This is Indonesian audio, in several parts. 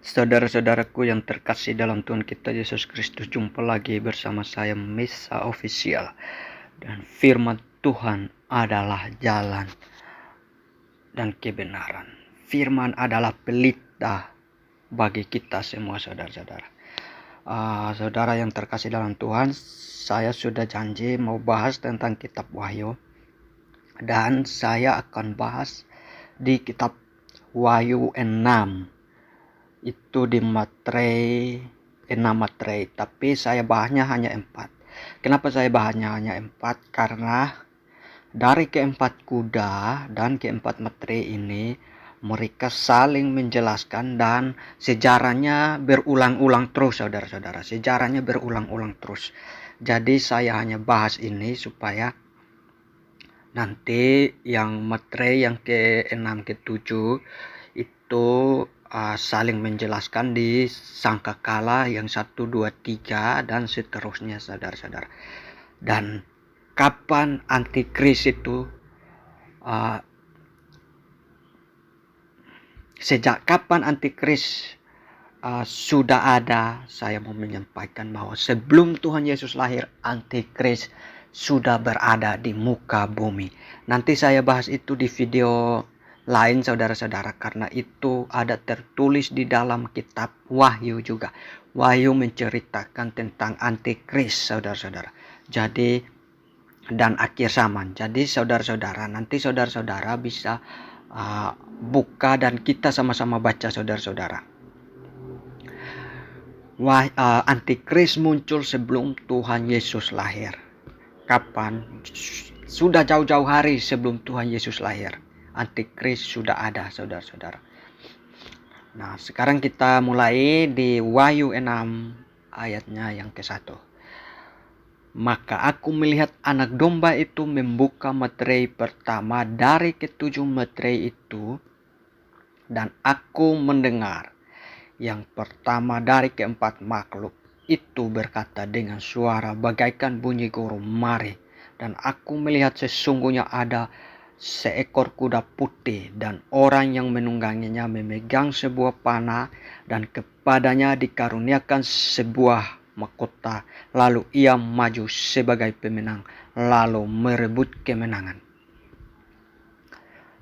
Saudara-saudaraku yang terkasih dalam Tuhan kita Yesus Kristus, jumpa lagi bersama saya Mesa Official. Dan firman Tuhan adalah jalan dan kebenaran. Firman adalah pelita bagi kita semua saudara-saudara. Saudara yang terkasih dalam Tuhan, saya sudah janji mau bahas tentang kitab Wahyu. Dan saya akan bahas di kitab Wahyu 6. Itu di materai 6 materai, tapi saya bahasnya hanya 4. Kenapa saya bahasnya hanya 4? Karena dari keempat kuda dan keempat materai ini mereka saling menjelaskan dan sejarahnya berulang-ulang terus saudara-saudara. Sejarahnya berulang-ulang terus. Jadi saya hanya bahas ini supaya nanti yang materai yang ke-6 ke-7 itu saling menjelaskan di sangkakala yang 1, 2, 3 dan seterusnya saudara-saudara. Dan kapan antikris itu sejak kapan antikris sudah ada, saya mau menyampaikan bahwa sebelum Tuhan Yesus lahir, antikris sudah berada di muka bumi. Nanti saya bahas itu di video lain saudara-saudara, karena itu ada tertulis di dalam kitab Wahyu juga. Wahyu menceritakan tentang antikris saudara-saudara. Jadi dan akhir zaman. Jadi saudara-saudara, nanti saudara-saudara bisa buka dan kita sama-sama baca saudara-saudara. Antikris muncul sebelum Tuhan Yesus lahir. Kapan? Sudah jauh-jauh hari sebelum Tuhan Yesus lahir. Antikris sudah ada saudara-saudara. Nah, sekarang kita mulai di Wahyu 6 ayatnya yang ke-1. Maka aku melihat anak domba itu membuka materai pertama dari ke-7 materai itu, dan aku mendengar yang pertama dari keempat makhluk itu berkata dengan suara bagaikan bunyi guru, mari. Dan aku melihat sesungguhnya ada seekor kuda putih, dan orang yang menungganginya memegang sebuah panah, dan kepadanya dikaruniakan sebuah mahkota. Lalu ia maju sebagai pemenang, lalu merebut kemenangan.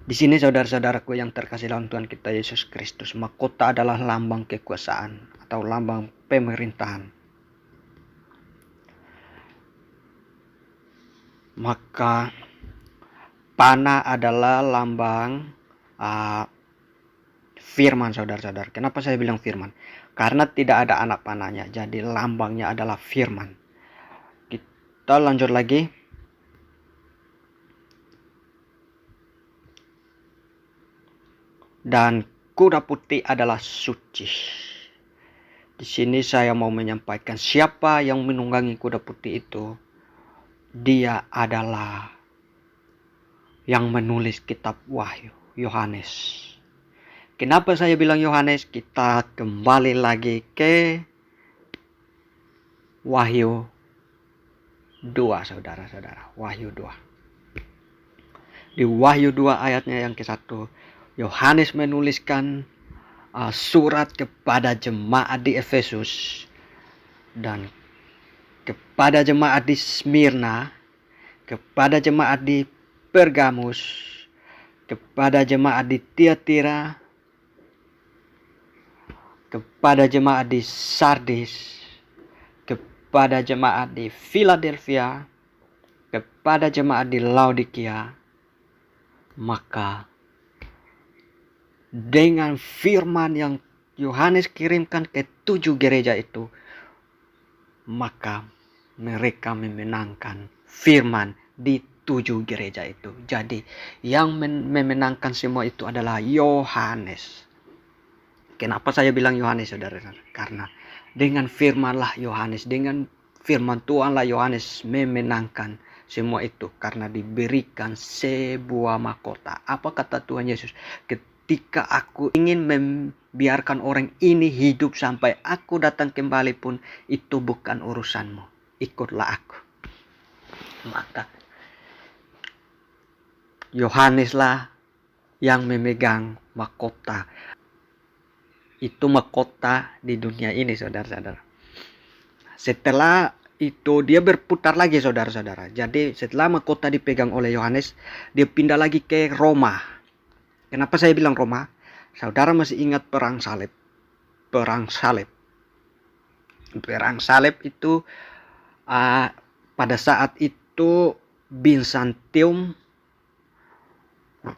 Di sini saudara-saudaraku yang terkasih dalam Tuhan kita Yesus Kristus, mahkota adalah lambang kekuasaan atau lambang pemerintahan. Maka panah adalah lambang firman saudara-saudara. Kenapa saya bilang firman? Karena tidak ada anak panahnya, jadi lambangnya adalah firman. Kita lanjut lagi. Dan kuda putih adalah suci. Di sini saya mau menyampaikan siapa yang menunggangi kuda putih itu. Dia adalah yang menulis kitab Wahyu, Yohanes. Kenapa saya bilang Yohanes? Kita kembali lagi ke Wahyu 2 saudara-saudara. Wahyu 2. Di Wahyu 2 ayatnya yang ke-1. Yohanes menuliskan surat kepada jemaat di Efesus, dan kepada jemaat di Smyrna, kepada jemaat di Pergamus, kepada jemaat di Tiatira, kepada jemaat di Sardis, kepada jemaat di Philadelphia, kepada jemaat di Laodikia. Maka dengan firman yang Yohanes kirimkan ke 7 gereja itu, maka mereka memenangkan firman di 7 gereja itu. Jadi yang memenangkan semua itu adalah Yohanes. Kenapa saya bilang Yohanes saudara-saudara? Karena dengan firmanlah Yohanes, dengan firman Tuhanlah Yohanes memenangkan semua itu, karena diberikan sebuah mahkota. Apa kata Tuhan Yesus? Ketika aku ingin membiarkan orang ini hidup sampai aku datang kembali pun, itu bukan urusanmu. Ikutlah aku. Maka Yohaneslah yang memegang mahkota. itu mahkota di dunia ini, saudara-saudara. Setelah itu dia berputar lagi, saudara-saudara. Jadi setelah mahkota dipegang oleh Yohanes, dia pindah lagi ke Roma. Kenapa saya bilang Roma? Saudara masih ingat perang salib? Perang salib. Perang salib itu pada saat itu Bizantium,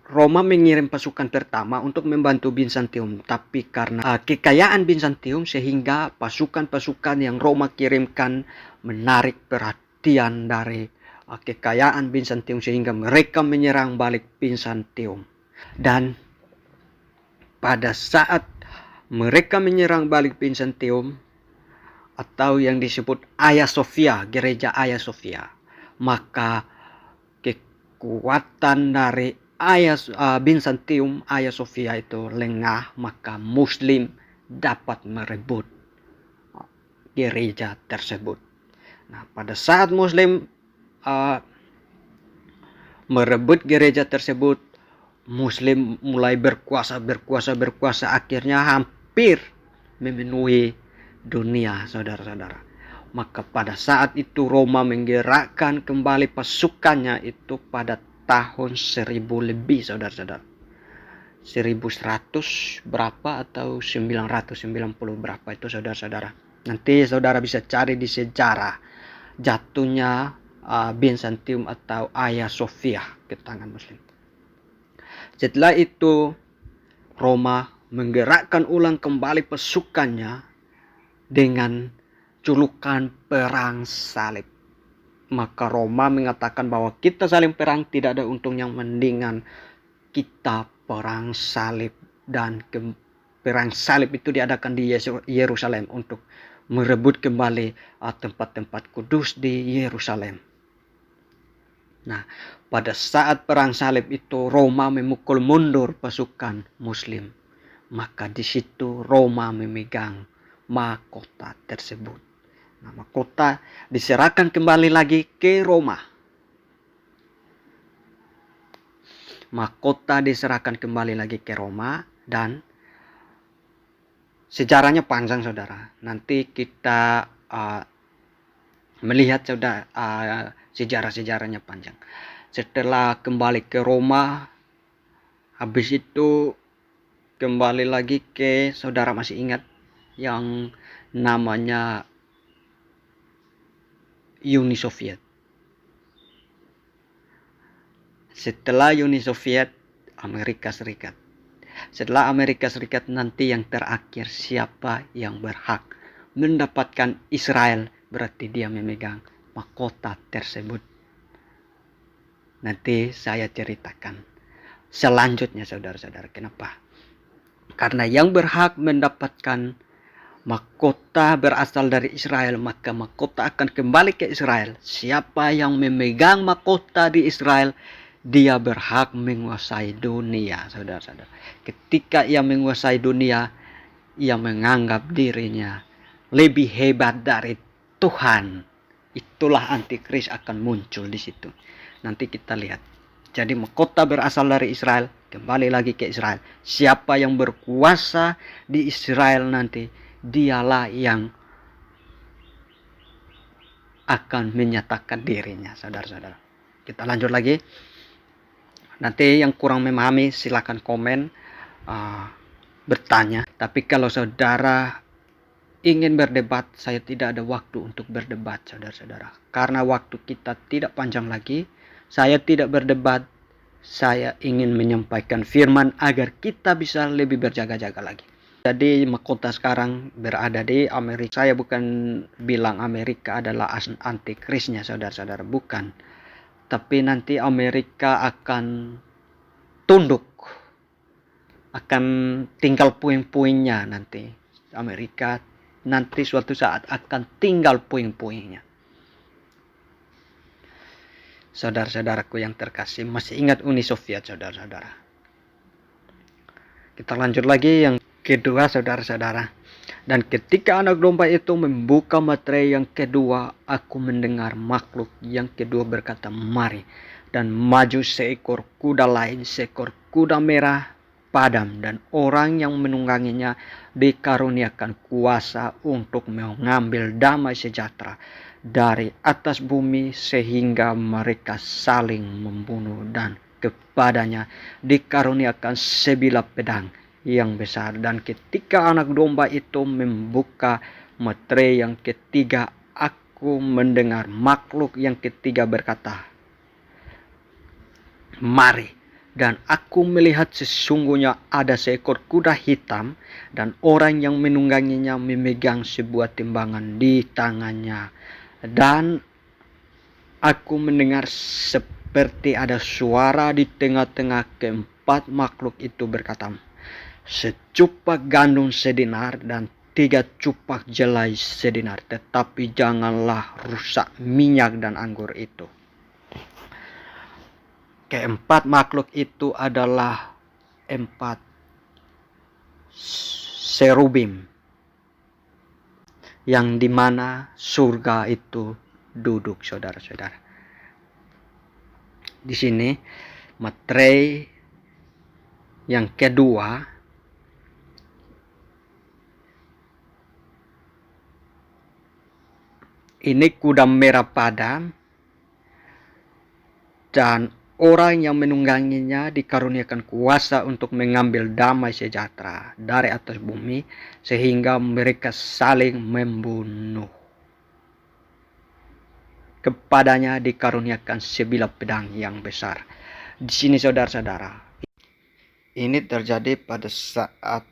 Roma mengirim pasukan pertama untuk membantu Bizantium, tapi karena kekayaan Bizantium sehingga pasukan-pasukan yang Roma kirimkan menarik perhatian dari kekayaan Bizantium sehingga mereka menyerang balik Bizantium. Dan pada saat mereka menyerang balik Bizantium atau yang disebut Hagia Sophia, gereja Hagia Sophia, maka kekuatan dari Bizantium Hagia Sophia itu lengah, maka Muslim dapat merebut gereja tersebut. Nah, pada saat Muslim merebut gereja tersebut, Muslim mulai berkuasa, akhirnya hampir memenuhi dunia, saudara-saudara. Maka pada saat itu Roma menggerakkan kembali pasukannya itu pada tahun 1000 lebih, saudara-saudara. 1100 berapa atau 990 berapa itu, saudara-saudara. Nanti saudara bisa cari di sejarah jatuhnya Bizantium atau Hagia Sophia ke tangan Muslim. Setelah itu Roma menggerakkan ulang kembali pasukannya dengan julukan perang salib. Maka Roma mengatakan bahwa kita saling perang tidak ada untungnya, mendingan kita perang salib. Dan perang salib itu diadakan di Yerusalem untuk merebut kembali tempat-tempat kudus di Yerusalem. Nah, pada saat perang salib itu Roma memukul mundur pasukan Muslim. Maka di situ Roma memegang mahkota tersebut. Nah, mahkota diserahkan kembali lagi ke Roma. Mahkota diserahkan kembali lagi ke Roma dan sejarahnya panjang, saudara. Nanti kita melihat, saudara, sejarah-sejarahnya panjang. Setelah kembali ke Roma, habis itu kembali lagi ke, saudara masih ingat yang namanya Uni Soviet. Setelah Uni Soviet, Amerika Serikat. Setelah Amerika Serikat, nanti yang terakhir siapa yang berhak mendapatkan Israel, berarti dia memegang mahkota tersebut. Nanti saya ceritakan selanjutnya, saudara-saudara. Kenapa? Karena yang berhak mendapatkan mahkota berasal dari Israel, maka mahkota akan kembali ke Israel. Siapa yang memegang mahkota di Israel, dia berhak menguasai dunia, saudara-saudara. Ketika ia menguasai dunia, ia menganggap dirinya lebih hebat dari Tuhan. Itulah antikris akan muncul di situ. Nanti kita lihat. Jadi mahkota berasal dari Israel, kembali lagi ke Israel. Siapa yang berkuasa di Israel nanti, dialah yang akan menyatakan dirinya, saudara-saudara. Kita lanjut lagi. Nanti yang kurang memahami silakan komen, bertanya. Tapi kalau saudara ingin berdebat, saya tidak ada waktu untuk berdebat, saudara-saudara. Karena waktu kita tidak panjang lagi, saya tidak berdebat. Saya ingin menyampaikan firman agar kita bisa lebih berjaga-jaga lagi. Jadi mahkota sekarang berada di Amerika. Saya bukan bilang Amerika adalah antikrisnya, saudara-saudara. Bukan. Tapi nanti Amerika akan tunduk. Akan tinggal puing-puingnya nanti. Amerika nanti suatu saat akan tinggal puing-puingnya. Saudara-saudaraku yang terkasih, masih ingat Uni Soviet, saudara-saudara? Kita lanjut lagi yang kedua, saudara-saudara. Dan ketika anak domba itu membuka materai yang kedua, aku mendengar makhluk yang kedua berkata, mari. Dan maju seekor kuda lain, seekor kuda merah. padam, dan orang yang menungganginya dikaruniakan kuasa untuk mengambil damai sejahtera dari atas bumi, sehingga mereka saling membunuh, dan kepadanya dikaruniakan sebilah pedang yang besar. Dan ketika anak domba itu membuka meterai yang ketiga, aku mendengar makhluk yang ketiga berkata, "Mari." Dan aku melihat sesungguhnya ada seekor kuda hitam, dan orang yang menungganginya memegang sebuah timbangan di tangannya. Dan aku mendengar seperti ada suara di tengah-tengah keempat makhluk itu berkata, "Secupak gandum sedinar dan 3 cupak jelai sedinar, tetapi janganlah rusak minyak dan anggur itu." Keempat makhluk itu adalah 4 serubim, yang dimana surga itu duduk, saudara-saudara. Di sini meterai yang kedua ini kuda merah padam, dan orang yang menungganginya dikaruniakan kuasa untuk mengambil damai sejahtera dari atas bumi, sehingga mereka saling membunuh. Kepadanya dikaruniakan sebilah pedang yang besar. Di sini, saudara-saudara, ini terjadi pada saat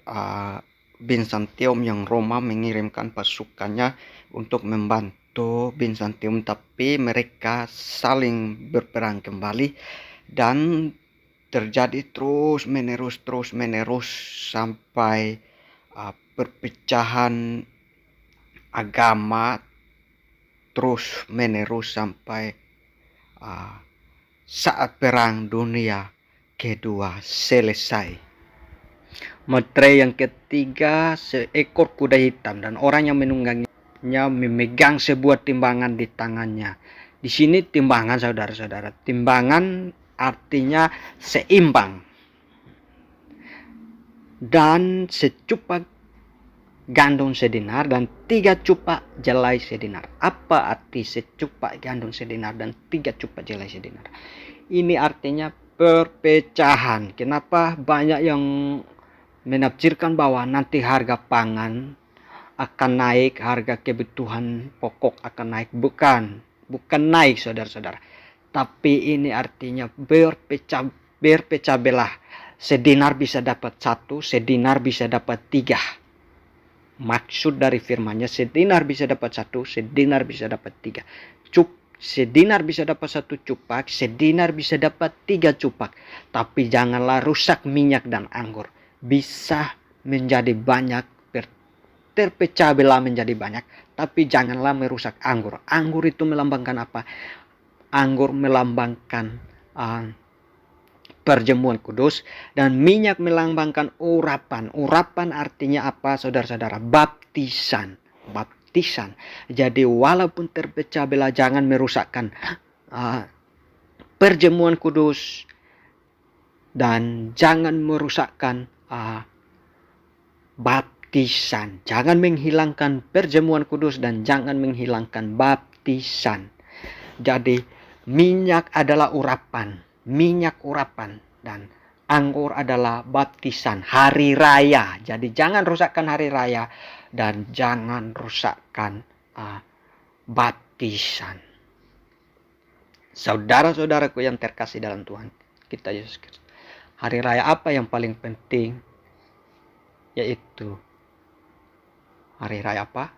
Byzantium yang Roma mengirimkan pasukannya untuk membantu Byzantium, tapi mereka saling berperang kembali, dan terjadi terus menerus sampai perpecahan agama terus menerus sampai saat Perang Dunia Kedua selesai. Meterai yang ketiga seekor kuda hitam, dan orang yang menungganginya memegang sebuah timbangan di tangannya. Di sini timbangan, saudara-saudara, timbangan artinya seimbang. Dan secupak gandum sedinar dan 3 cupak jelai sedinar. Apa arti secupak gandum sedinar dan 3 cupak jelai sedinar? Ini artinya perpecahan. Kenapa banyak yang menafsirkan bahwa nanti harga pangan akan naik, harga kebutuhan pokok akan naik? Bukan naik, saudara-saudara. Tapi ini artinya berpecah belah. Sedinar bisa dapat 1, sedinar bisa dapat 3. Maksud dari firmannya, sedinar bisa dapat 1, sedinar bisa dapat 3. Sedinar bisa dapat 1 cupak, sedinar bisa dapat 3 cupak. Tapi janganlah rusak minyak dan anggur. Bisa menjadi banyak, terpecah belah menjadi banyak, tapi janganlah merusak anggur. Anggur itu melambangkan apa? Anggur melambangkan perjamuan kudus, dan minyak melambangkan urapan. Urapan artinya apa, saudara-saudara? Baptisan. Jadi walaupun terpecah belah, jangan merusakkan perjamuan kudus, dan jangan merusakkan baptisan. Jangan menghilangkan perjamuan kudus dan jangan menghilangkan baptisan. Jadi minyak adalah urapan, dan anggur adalah baptisan, hari raya. Jadi jangan rusakkan hari raya dan jangan rusakkan baptisan. Saudara-saudaraku yang terkasih dalam Tuhan kita Yesus Kristus, hari raya apa yang paling penting? Yaitu hari raya apa?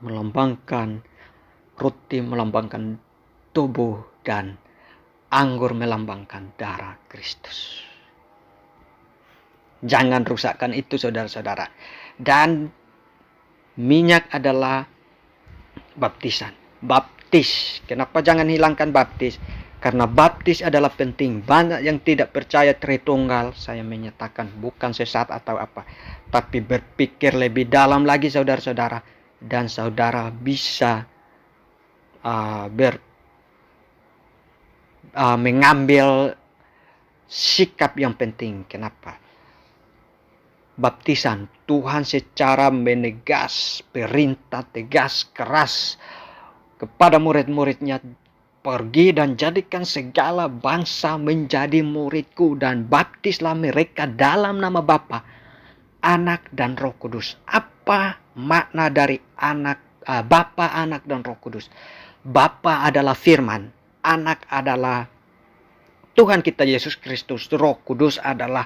Melambangkan roti, melambangkan tubuh, dan anggur melambangkan darah Kristus. Jangan rusakkan itu, saudara-saudara. Dan minyak adalah baptisan. Baptis. Kenapa jangan hilangkan baptis? Karena baptis adalah penting. Banyak yang tidak percaya Tritunggal, saya menyatakan bukan sesat atau apa, tapi berpikir lebih dalam lagi, saudara-saudara, dan saudara bisa mengambil sikap yang penting. Kenapa? Baptisan, Tuhan secara menegas, perintah tegas, keras kepada murid-muridnya, pergi dan jadikan segala bangsa menjadi muridku dan baptislah mereka dalam nama Bapa, Anak dan Roh Kudus. Apa makna dari Bapa, Anak dan Roh Kudus? Bapa adalah firman, Anak adalah Tuhan kita Yesus Kristus, Roh Kudus adalah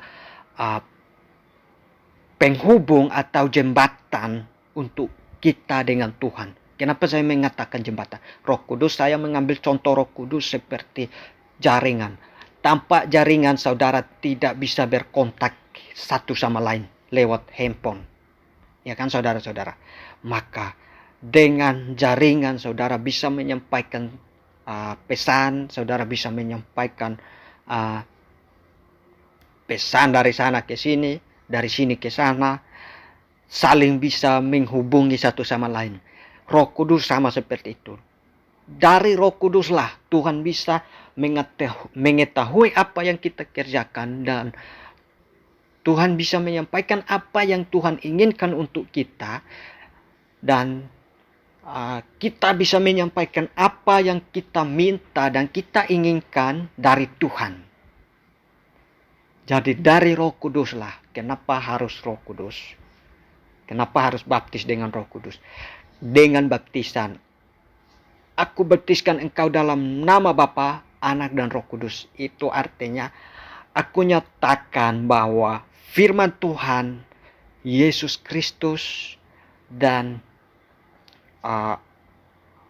penghubung atau jembatan untuk kita dengan Tuhan. Kenapa saya mengatakan jembatan? Roh Kudus, saya mengambil contoh Roh Kudus seperti jaringan. Tanpa jaringan saudara tidak bisa berkontak satu sama lain lewat handphone. Ya kan saudara-saudara? Maka dengan jaringan saudara bisa menyampaikan pesan, saudara bisa menyampaikan pesan dari sana ke sini, dari sini ke sana, saling bisa menghubungi satu sama lain. Roh Kudus sama seperti itu. Dari Roh Kuduslah Tuhan bisa mengetahui apa yang kita kerjakan, dan Tuhan bisa menyampaikan apa yang Tuhan inginkan untuk kita, dan kita bisa menyampaikan apa yang kita minta dan kita inginkan dari Tuhan. Jadi dari Roh Kuduslah. Kenapa harus Roh Kudus? Kenapa harus baptis dengan Roh Kudus? Dengan baptisan, aku baptiskan engkau dalam nama Bapa, Anak dan Roh Kudus. Itu artinya aku nyatakan bahwa firman Tuhan, Yesus Kristus, dan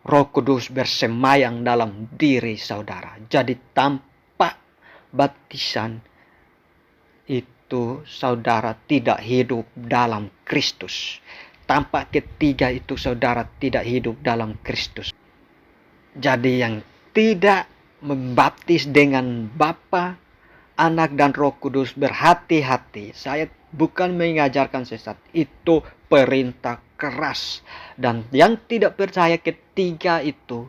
Roh Kudus bersemayam dalam diri saudara. Jadi tanpa baptisan itu saudara tidak hidup dalam Kristus. Tanpa ketiga itu saudara tidak hidup dalam Kristus. Jadi yang tidak membaptis dengan Bapa, Anak dan Roh Kudus, berhati-hati. Saya bukan mengajarkan sesat. Itu perintah keras. Dan yang tidak percaya ketiga itu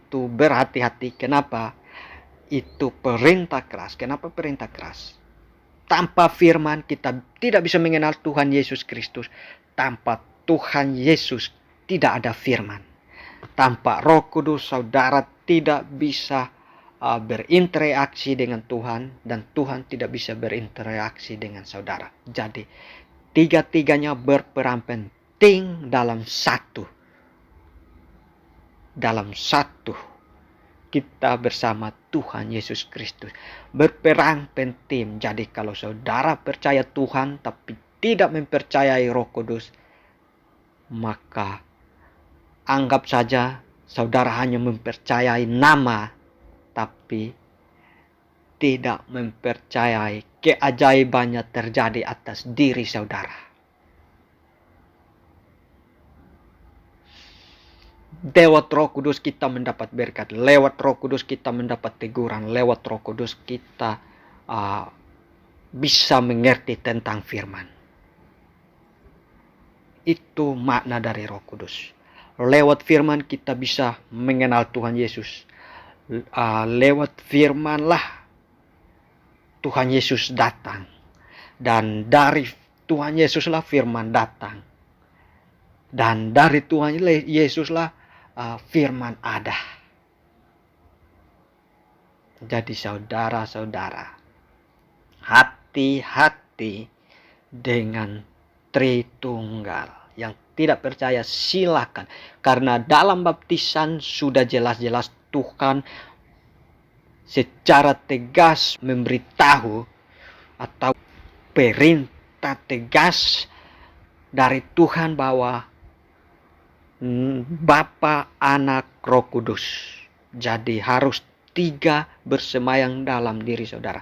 berhati-hati. Kenapa? Itu perintah keras. Kenapa perintah keras? Tanpa firman kita tidak bisa mengenal Tuhan Yesus Kristus. Tanpa Tuhan Yesus tidak ada firman. Tanpa Roh Kudus saudara tidak bisa berinteraksi dengan Tuhan, dan Tuhan tidak bisa berinteraksi dengan saudara. Jadi tiga-tiganya berperan penting dalam satu. Kita bersama Tuhan Yesus Kristus berperan penting. Jadi kalau saudara percaya Tuhan tapi tidak mempercayai Roh Kudus, maka anggap saja saudara hanya mempercayai nama tapi tidak mempercayai keajaibannya terjadi atas diri saudara. Lewat Roh Kudus kita mendapat berkat. Lewat Roh Kudus kita mendapat teguran. Lewat Roh Kudus kita bisa mengerti tentang firman. Itu makna dari Roh Kudus. Lewat firman kita bisa mengenal Tuhan Yesus. Lewat firmanlah Tuhan Yesus datang. Dan dari Tuhan Yesuslah firman datang. Dan dari Tuhan Yesuslah firman ada. Jadi saudara-saudara, hati-hati dengan Tritunggal. Yang tidak percaya silakan, karena dalam baptisan sudah jelas-jelas Tuhan secara tegas memberitahu atau perintah tegas dari Tuhan bahwa Bapa, Anak, Roh Kudus. Jadi harus tiga bersemayam dalam diri saudara.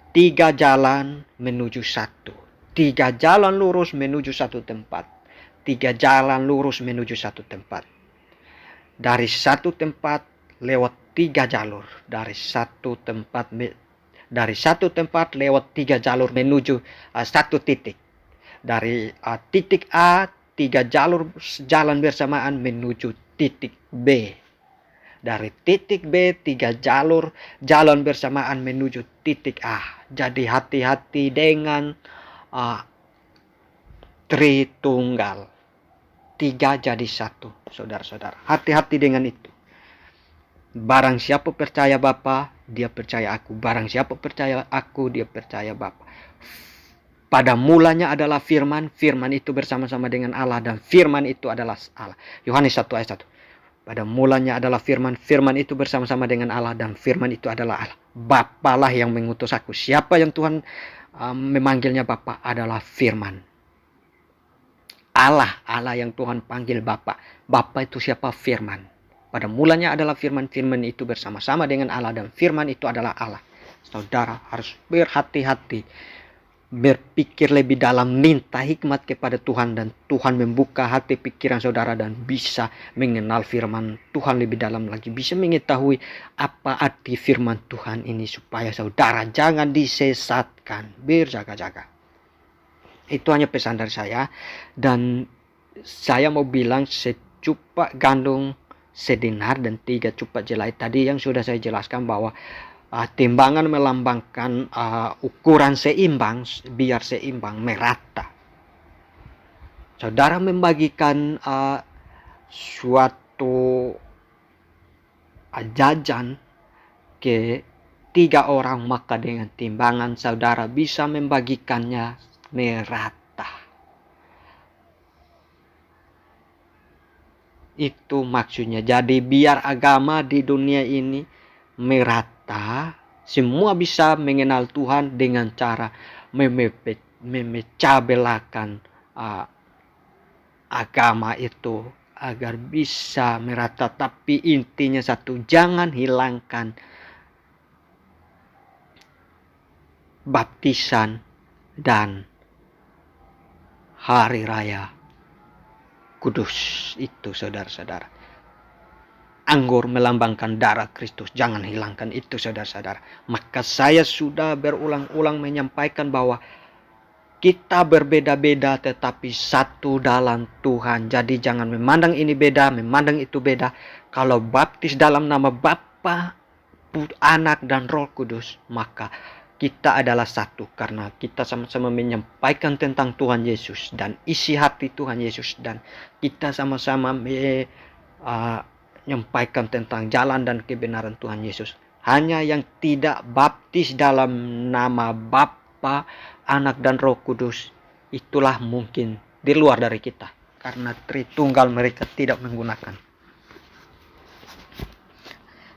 3 jalan menuju satu. 3 jalan lurus menuju satu tempat. 3 jalan lurus menuju satu tempat. Dari satu tempat lewat 3 jalur. Dari satu tempat lewat 3 jalur menuju satu titik. Dari titik A, 3 jalur jalan bersamaan menuju titik B. Dari titik B, 3 jalur jalan bersamaan menuju titik A. Jadi hati-hati dengan Tritunggal. 3 jadi 1, saudara-saudara. Hati-hati dengan itu. Barang siapa percaya Bapa, dia percaya aku. Barang siapa percaya aku, dia percaya Bapa. Pada mulanya adalah firman, firman itu bersama-sama dengan Allah, dan firman itu adalah Allah. Yohanes 1 ayat 1. Pada mulanya adalah firman, firman itu bersama-sama dengan Allah, dan firman itu adalah Allah. Bapa lah yang mengutus aku. Siapa yang Tuhan memanggilnya Bapa adalah firman. Allah yang Tuhan panggil Bapa. Bapa itu siapa? Firman. Pada mulanya adalah firman, firman itu bersama-sama dengan Allah, dan firman itu adalah Allah. Saudara harus berhati-hati, berpikir lebih dalam, minta hikmat kepada Tuhan, dan Tuhan membuka hati pikiran saudara dan bisa mengenal firman Tuhan lebih dalam lagi, bisa mengetahui apa arti firman Tuhan ini, supaya saudara jangan disesatkan, berjaga-jaga. Itu hanya pesan dari saya, dan saya mau bilang secupak gandum sedinar dan 3 cupak jelai tadi yang sudah saya jelaskan, bahwa timbangan melambangkan ukuran seimbang, biar seimbang, merata. Saudara membagikan suatu jajan ke 3 orang, maka dengan timbangan saudara bisa membagikannya merata. Itu maksudnya. Jadi biar agama di dunia ini merata, semua bisa mengenal Tuhan dengan cara memecah belakan agama itu agar bisa merata. Tapi intinya satu, jangan hilangkan baptisan dan hari raya kudus itu, saudara-saudara. Anggur melambangkan darah Kristus, jangan hilangkan itu, saudara-saudara. Maka saya sudah berulang-ulang menyampaikan bahwa kita berbeda-beda tetapi satu dalam Tuhan. Jadi jangan memandang ini beda, memandang itu beda. Kalau baptis dalam nama Bapa, Anak, dan Roh Kudus, maka kita adalah satu, karena kita sama-sama menyampaikan tentang Tuhan Yesus dan isi hati Tuhan Yesus, dan kita sama-sama menyampaikan tentang jalan dan kebenaran Tuhan Yesus. Hanya yang tidak baptis dalam nama Bapa, Anak, dan Roh Kudus, itulah mungkin di luar dari kita, karena Tritunggal mereka tidak menggunakan.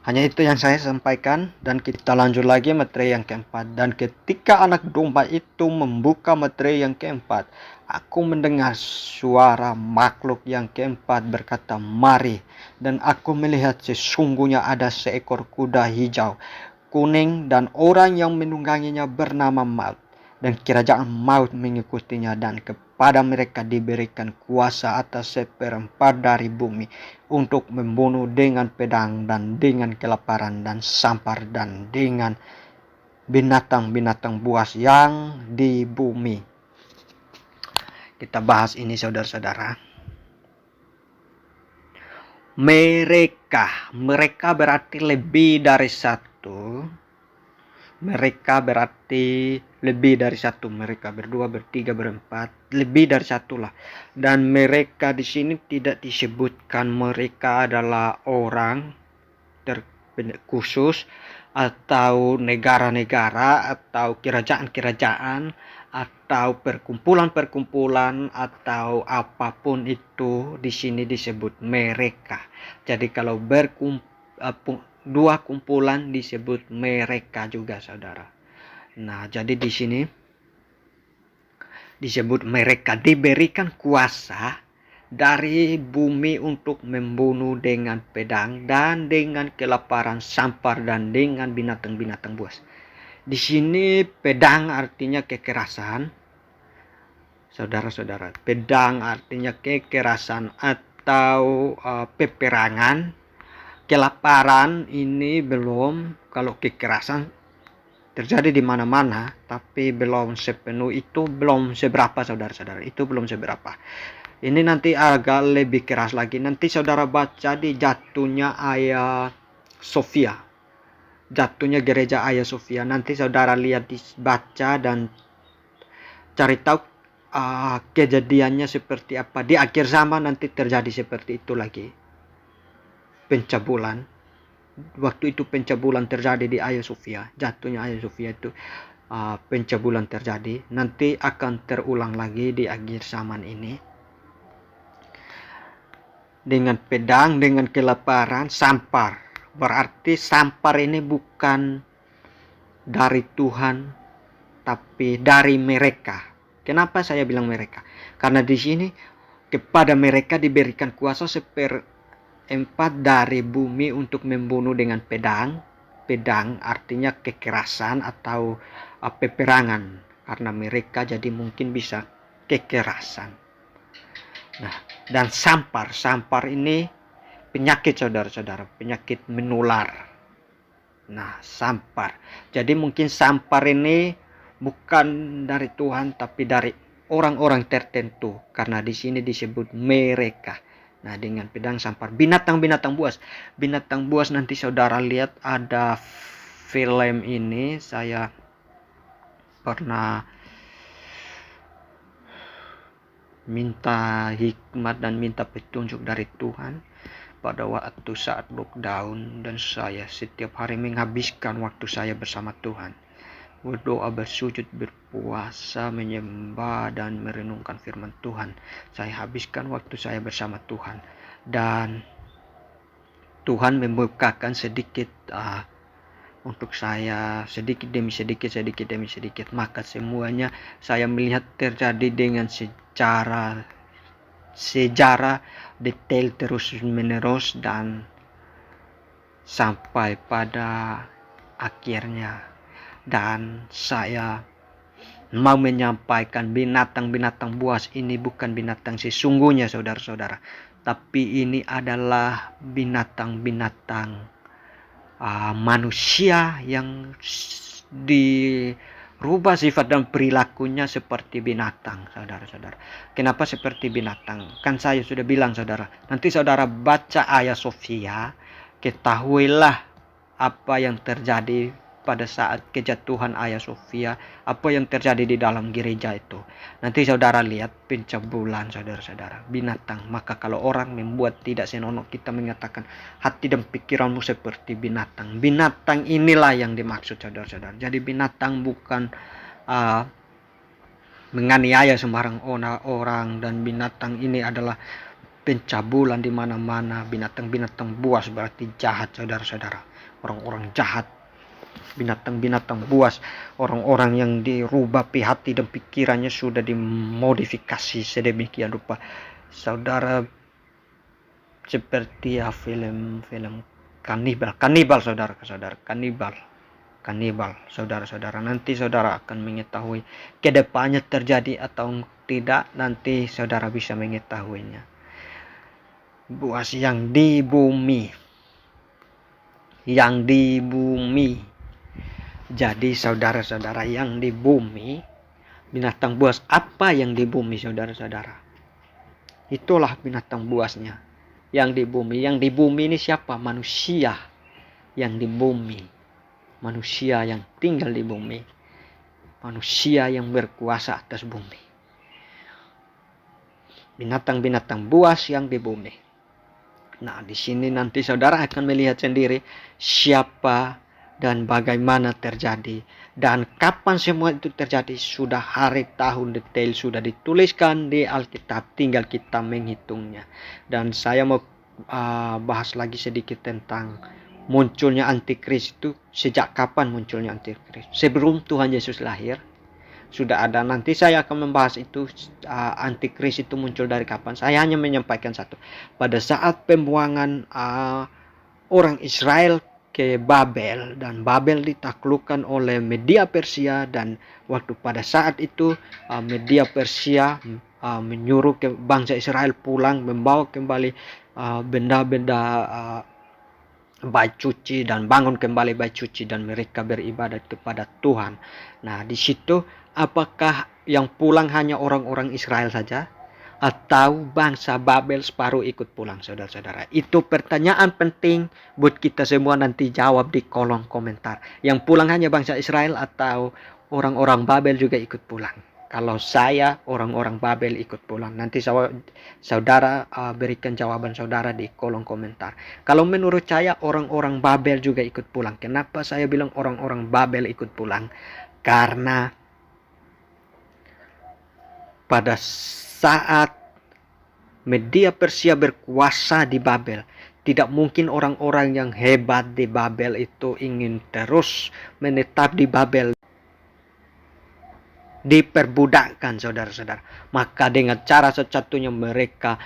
Hanya itu yang saya sampaikan, dan kita lanjut lagi materi yang keempat. Dan ketika anak domba itu membuka materi yang keempat, aku mendengar suara makhluk yang keempat berkata, "Mari." Dan aku melihat sesungguhnya ada seekor kuda hijau, kuning, dan orang yang menungganginya bernama Maut. Dan kerajaan maut mengikutinya, dan kepada mereka diberikan kuasa atas seperempat dari bumi untuk membunuh dengan pedang, dan dengan kelaparan, dan sampar, dan dengan binatang-binatang buas yang di bumi. Kita bahas ini, saudara-saudara. Mereka berarti lebih dari satu. Mereka berarti lebih dari satu. Mereka berdua, bertiga, berempat, lebih dari satu lah. Dan mereka di sini tidak disebutkan mereka adalah orang khusus, atau negara-negara, atau kerajaan-kerajaan, atau perkumpulan-perkumpulan, atau apapun itu. Di sini disebut mereka. Jadi kalau dua kumpulan disebut mereka juga, saudara. Nah, jadi di sini disebut mereka diberikan kuasa dari bumi untuk membunuh dengan pedang, dan dengan kelaparan, sampar, dan dengan binatang-binatang buas. Di sini pedang artinya kekerasan, saudara-saudara. Pedang artinya kekerasan atau peperangan. Kelaparan ini belum, kalau kekerasan terjadi di mana-mana, tapi belum sepenuh itu, belum seberapa, saudara-saudara. Itu belum seberapa. Ini nanti agak lebih keras lagi. Nanti saudara baca di Jatuhnya ayat Sofia. jatuhnya gereja Hagia Sophia. Nanti saudara lihat, baca dan cari tahu kejadiannya seperti apa. Di akhir zaman nanti terjadi seperti itu lagi. Pencabulan. Waktu itu pencabulan terjadi di Hagia Sophia. Jatuhnya Hagia Sophia itu pencabulan terjadi. Nanti akan terulang lagi di akhir zaman ini. Dengan pedang, dengan kelaparan, sampar. Berarti sampar ini bukan dari Tuhan, tapi dari mereka. Kenapa saya bilang mereka? Karena di sini kepada mereka diberikan kuasa seperempat dari bumi untuk membunuh dengan pedang. Pedang artinya kekerasan atau peperangan. Karena mereka jadi mungkin bisa kekerasan. Nah, dan sampar. Sampar ini penyakit, saudara-saudara. Penyakit menular. Nah, sampar. Jadi mungkin sampar ini bukan dari Tuhan, tapi dari orang-orang tertentu. Karena di sini disebut mereka. Nah, dengan pedang sampar. Binatang-binatang buas. Binatang buas nanti saudara lihat ada film ini. Saya pernah minta hikmat dan minta petunjuk dari Tuhan pada waktu saat lockdown, dan saya setiap hari menghabiskan waktu saya bersama Tuhan, berdoa, bersujud, berpuasa, menyembah dan merenungkan firman Tuhan. Saya habiskan waktu saya bersama Tuhan, dan Tuhan membukakan sedikit untuk saya, sedikit demi sedikit, maka semuanya saya melihat terjadi dengan sejarah detail terus menerus dan sampai pada akhirnya. Dan saya mau menyampaikan binatang-binatang buas ini bukan binatang sesungguhnya, saudara-saudara, tapi ini adalah binatang-binatang manusia yang dirubah sifat dan perilakunya seperti binatang, saudara-saudara. Kenapa seperti binatang? Kan saya sudah bilang, saudara. Nanti saudara baca Hagia Sophia, ketahuilah apa yang terjadi pada saat kejatuhan Hagia Sophia, apa yang terjadi di dalam gereja itu. Nanti saudara lihat pencabulan, saudara-saudara, binatang. Maka kalau orang membuat tidak senonoh, kita mengatakan hati dan pikiranmu seperti binatang. Binatang inilah yang dimaksud, saudara-saudara. Jadi binatang bukan menganiaya sembarang orang, dan binatang ini adalah pencabulan di mana-mana. Binatang-binatang buas berarti jahat, saudara-saudara. Orang-orang jahat, binatang-binatang buas, orang-orang yang dirubah hati dan pikirannya sudah dimodifikasi sedemikian rupa, saudara, seperti film kanibal, saudara-saudara, kanibal, saudara-saudara. Nanti saudara akan mengetahui kedepannya terjadi atau tidak, nanti saudara bisa mengetahuinya. Buas yang di bumi. Jadi saudara-saudara, yang di bumi, binatang buas apa yang di bumi, saudara-saudara? Itulah binatang buasnya yang di bumi. Yang di bumi ini siapa? Manusia yang di bumi. Manusia yang tinggal di bumi. Manusia yang berkuasa atas bumi. Binatang-binatang buas yang di bumi. Nah, di sini nanti saudara akan melihat sendiri siapa dan bagaimana terjadi, dan kapan semua itu terjadi. Sudah hari tahun detail sudah dituliskan di Alkitab, tinggal kita menghitungnya. Dan saya mau bahas lagi sedikit tentang munculnya antikris itu. Sejak kapan munculnya antikris? Sebelum Tuhan Yesus lahir sudah ada. Nanti saya akan membahas itu, antikris itu muncul dari kapan. Saya hanya menyampaikan satu. Pada saat pembuangan orang Israel ke Babel, dan Babel ditaklukkan oleh Media Persia, dan waktu pada saat itu Media Persia menyuruh ke bangsa Israel pulang, membawa kembali benda-benda bait suci, dan bangun kembali bait suci, dan mereka beribadat kepada Tuhan. Nah, di situ apakah yang pulang hanya orang-orang Israel saja? atau bangsa Babel separuh ikut pulang, saudara-saudara? Itu pertanyaan penting buat kita semua, nanti jawab di kolom komentar. Yang pulang hanya bangsa Israel atau orang-orang Babel juga ikut pulang? Kalau saya, orang-orang Babel ikut pulang. Nanti saudara berikan jawaban saudara di kolom komentar. Kalau menurut saya, orang-orang Babel juga ikut pulang. Kenapa saya bilang orang-orang Babel ikut pulang? Karena pada saat media Persia berkuasa di Babel, tidak mungkin orang-orang yang hebat di Babel itu ingin terus menetap di Babel, diperbudakkan, saudara-saudara. Maka dengan cara satu-satunya mereka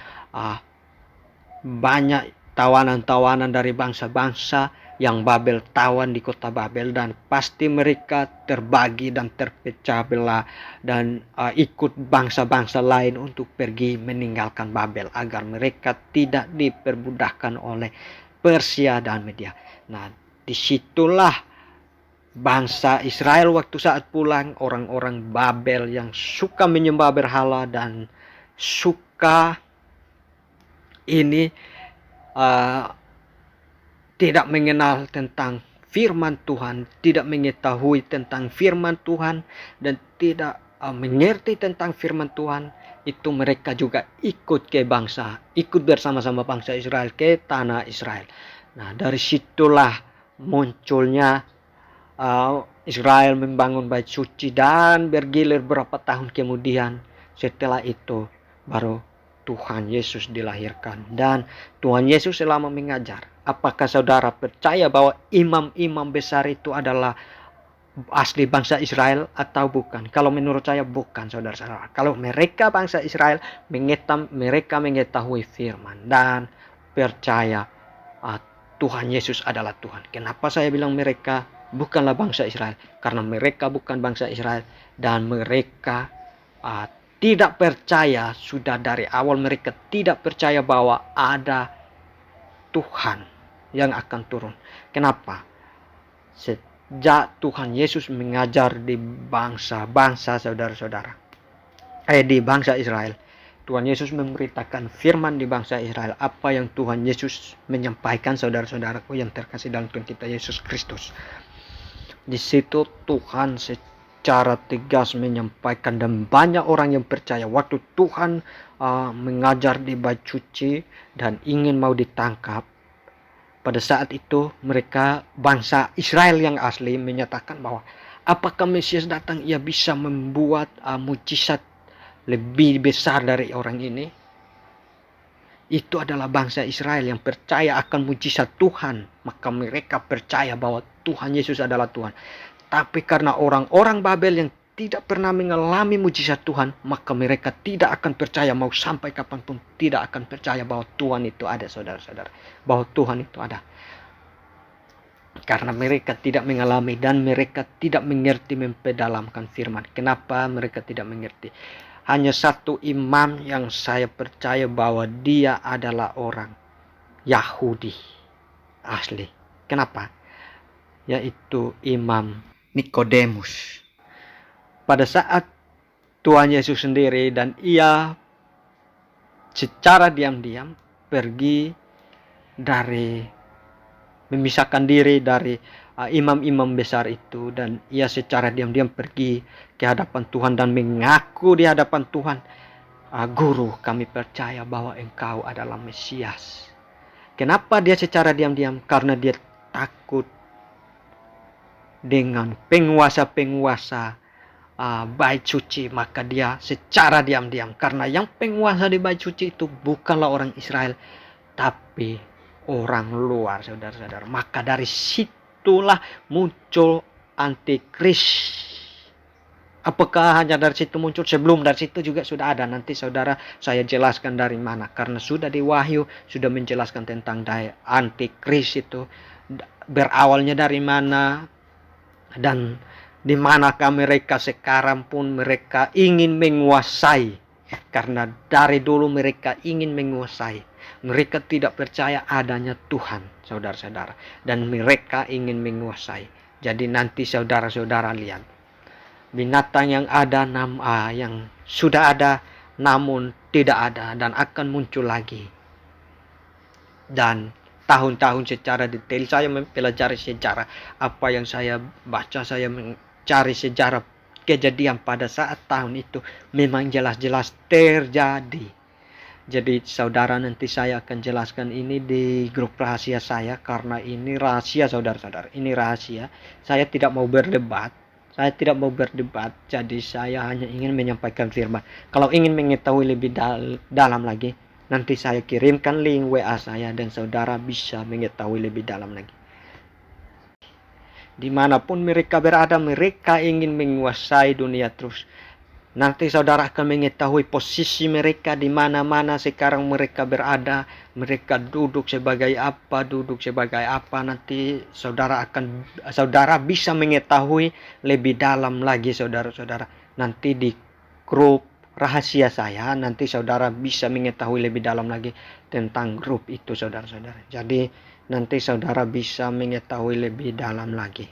banyak tawanan-tawanan dari bangsa-bangsa yang Babel tawan di kota Babel, dan pasti mereka terbagi dan terpecah belah dan ikut bangsa-bangsa lain untuk pergi meninggalkan Babel agar mereka tidak diperbudakkan oleh Persia dan Media. Nah, disitulah bangsa Israel waktu saat pulang, orang-orang Babel yang suka menyembah berhala dan suka ini tidak mengenal tentang firman Tuhan, tidak mengetahui tentang firman Tuhan, dan tidak mengerti tentang firman Tuhan, itu mereka juga ikut bersama-sama bangsa Israel ke tanah Israel. Nah, dari situlah munculnya Israel membangun bait suci, dan bergilir berapa tahun kemudian setelah itu baru Tuhan Yesus dilahirkan, dan Tuhan Yesus selama mengajar. Apakah saudara percaya bahwa imam-imam besar itu adalah asli bangsa Israel atau bukan? Kalau menurut saya bukan, saudara-saudara. Kalau mereka bangsa Israel, mereka mengetahui firman dan percaya Tuhan Yesus adalah Tuhan. Kenapa saya bilang mereka bukanlah bangsa Israel? Karena mereka bukan bangsa Israel, dan mereka tidak percaya. Sudah dari awal mereka tidak percaya bahwa ada Tuhan yang akan turun. Kenapa? Sejak Tuhan Yesus mengajar di bangsa-bangsa, saudara-saudara, di bangsa Israel, Tuhan Yesus memberitakan firman di bangsa Israel. Apa yang Tuhan Yesus menyampaikan, saudara-saudaraku yang terkasih dalam Tuhan kita Yesus Kristus, di situ Tuhan secara tegas menyampaikan, dan banyak orang yang percaya. Waktu Tuhan mengajar di bait suci dan ingin mau ditangkap, pada saat itu mereka bangsa Israel yang asli menyatakan bahwa apakah Mesias datang, ia bisa membuat mujizat lebih besar dari orang ini. Itu adalah bangsa Israel yang percaya akan mujizat Tuhan, maka mereka percaya bahwa Tuhan Yesus adalah Tuhan. Tapi karena orang-orang Babel yang tidak pernah mengalami mujizat Tuhan, maka mereka tidak akan percaya, mau sampai kapanpun tidak akan percaya bahwa Tuhan itu ada, saudara-saudara. Bahwa Tuhan itu ada. Karena mereka tidak mengalami dan mereka tidak mengerti memperdalamkan firman. Kenapa mereka tidak mengerti? Hanya satu imam yang saya percaya bahwa dia adalah orang Yahudi asli. Kenapa? Yaitu Imam Nikodemus. Pada saat Tuhan Yesus sendiri dan ia secara diam-diam pergi dari, memisahkan diri dari imam-imam besar itu, dan ia secara diam-diam pergi ke hadapan Tuhan dan mengaku di hadapan Tuhan, Guru, kami percaya bahwa engkau adalah Mesias. Kenapa dia secara diam-diam? Karena dia takut dengan penguasa-penguasa bait suci, maka dia secara diam-diam, karena yang penguasa di bait suci itu bukanlah orang Israel tapi orang luar, saudara-saudara. Maka dari situlah muncul antikris. Apakah hanya dari situ muncul? Sebelum dari situ juga sudah ada. Nanti saudara saya jelaskan dari mana, karena sudah di Wahyu sudah menjelaskan tentang antikris itu berawalnya dari mana, dan di manakah mereka sekarang pun mereka ingin menguasai. Karena dari dulu mereka ingin menguasai. Mereka tidak percaya adanya Tuhan, saudara-saudara. Dan mereka ingin menguasai. Jadi nanti saudara-saudara lihat. Binatang yang ada, yang sudah ada namun tidak ada dan akan muncul lagi. Dan tahun-tahun secara detail saya mempelajari sejarah. Apa yang saya baca, saya mencari sejarah kejadian pada saat tahun itu memang jelas-jelas terjadi. Jadi saudara, nanti saya akan jelaskan ini di grup rahasia saya, karena ini rahasia saudara-saudara. Ini rahasia. Saya tidak mau berdebat. Jadi saya hanya ingin menyampaikan firman. Kalau ingin mengetahui lebih dalam lagi, nanti saya kirimkan link WA saya dan saudara bisa mengetahui lebih dalam lagi. Dimanapun mereka berada, mereka ingin menguasai dunia terus. Nanti saudara akan mengetahui posisi mereka di mana-mana sekarang mereka berada. Mereka duduk sebagai apa. Nanti saudara bisa mengetahui lebih dalam lagi, saudara-saudara. Nanti di grup rahasia saya, nanti saudara bisa mengetahui lebih dalam lagi tentang grup itu, saudara-saudara. Jadi nanti saudara bisa mengetahui lebih dalam lagi.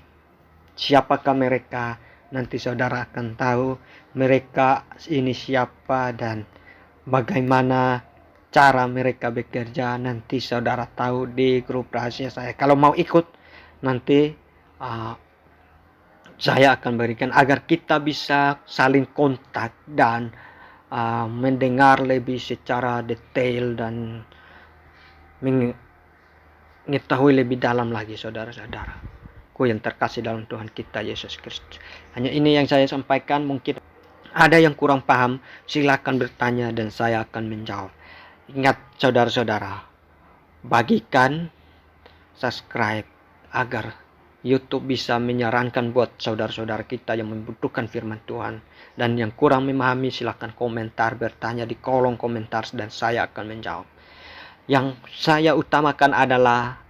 Siapakah mereka? Nanti saudara akan tahu mereka ini siapa dan bagaimana cara mereka bekerja. Nanti saudara tahu di grup rahasia saya. Kalau mau ikut, nanti saya akan berikan agar kita bisa saling kontak dan mendengar lebih secara detail dan mengetahui lebih dalam lagi, saudara-saudara yang terkasih dalam Tuhan kita Yesus Kristus. Hanya ini yang saya sampaikan. Mungkin ada yang kurang paham, silakan bertanya dan saya akan menjawab. Ingat saudara-saudara, bagikan, subscribe agar YouTube bisa menyarankan buat saudara-saudara kita yang membutuhkan firman Tuhan. Dan yang kurang memahami silakan komentar, bertanya di kolom komentar dan saya akan menjawab. Yang saya utamakan adalah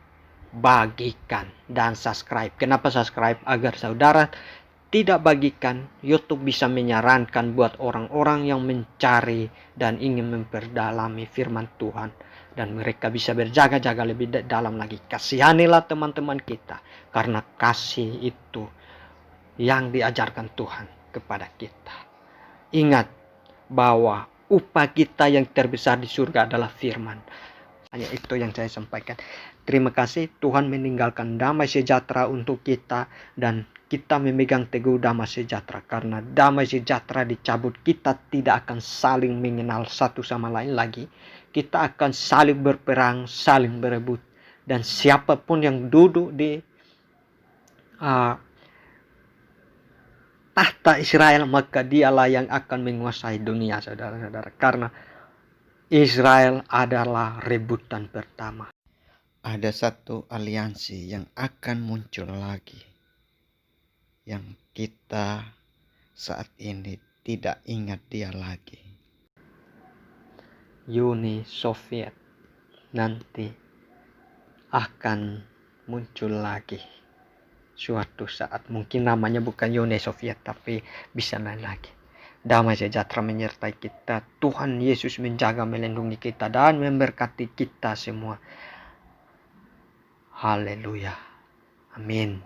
bagikan dan subscribe. Kenapa subscribe? Agar saudara tidak bagikan, YouTube bisa menyarankan buat orang-orang yang mencari dan ingin memperdalami firman Tuhan, dan mereka bisa berjaga-jaga lebih dalam lagi. Kasihanilah teman-teman kita, karena kasih itu yang diajarkan Tuhan kepada kita. Ingat bahwa upah kita yang terbesar di surga adalah firman. Hanya itu yang saya sampaikan. Terima kasih. Tuhan meninggalkan damai sejahtera untuk kita dan kita memegang teguh damai sejahtera. Karena damai sejahtera dicabut, kita tidak akan saling mengenal satu sama lain lagi. Kita akan saling berperang, saling berebut. Dan siapapun yang duduk di tahta Israel, maka dialah yang akan menguasai dunia, saudara-saudara. Karena Israel adalah rebutan pertama. Ada satu aliansi yang akan muncul lagi, yang kita saat ini tidak ingat dia lagi. Uni Soviet nanti akan muncul lagi suatu saat. Mungkin namanya bukan Uni Soviet, tapi bisa lain lagi. Damai sejahtera menyertai kita. Tuhan Yesus menjaga, melindungi kita dan memberkati kita semua. Haleluya. Amin.